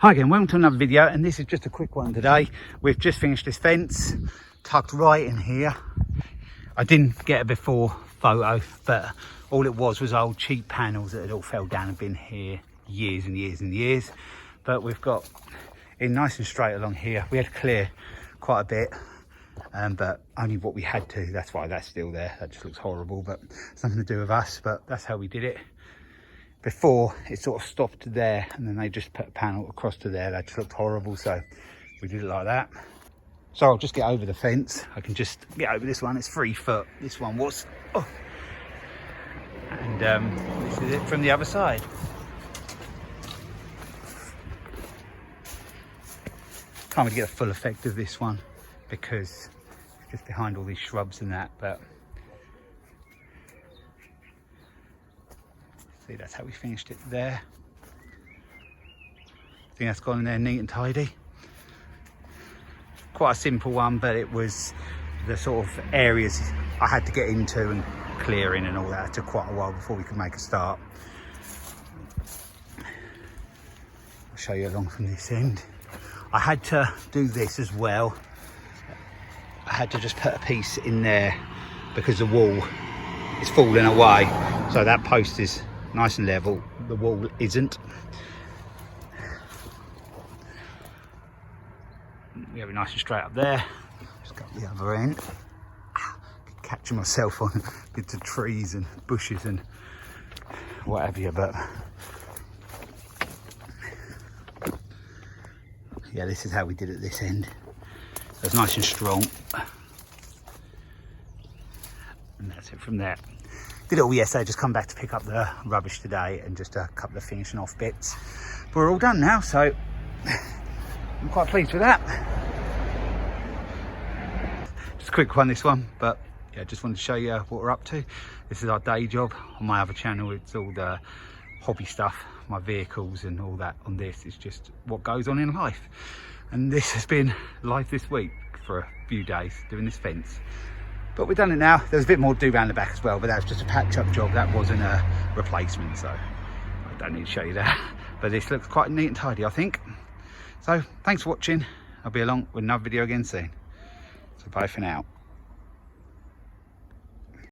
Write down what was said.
Hi again, welcome to another video, and this is just a quick one today. We've just finished this fence, tucked right in here. I didn't get a before photo, but all it was old cheap panels that had all fell down and been here years and years and years. But we've got it nice and straight along here. We had to clear quite a bit, but only what we had to. That's why that's still there. That just looks horrible, but it's nothing to do with us, but that's how we did it. Before it sort of stopped there and then they just put a panel across to there. That just looked horrible, so we did it like that. So I'll just get over the fence. I can just get over this one. It's 3 foot. This one was, and this is it from the other side. Can't really get a full effect of this one because it's just behind all these shrubs and that, but see, that's how we finished it there. I think that's gone in there neat and tidy. Quite a simple one, but it was the sort of areas I had to get into and clearing and all that. It took quite a while before we could make a start. I'll show you along from this end. I had to do this as well. I had to just put a piece in there because the wall is falling away. So that post is nice and level, the wall isn't. Yeah, we're nice and straight up there. Just go up the other end. Catching myself on bits of trees and bushes and what have you, but yeah, this is how we did it this end. So it's nice and strong. And that's it from there. Did it all yesterday, just come back to pick up the rubbish today and just a couple of finishing off bits. But we're all done now, so I'm quite pleased with that. Just a quick one, this one, but yeah, just wanted to show you what we're up to. This is our day job. On my other channel, it's all the hobby stuff, my vehicles and all that. On this, it's just what goes on in life. And this has been life this week for a few days, doing this fence. But we've done it now. There's a bit more to do around the back as well, but that was just a patch-up job. That wasn't a replacement, so I don't need to show you that. But this looks quite neat and tidy, I think. So thanks for watching. I'll be along with another video again soon. So bye for now.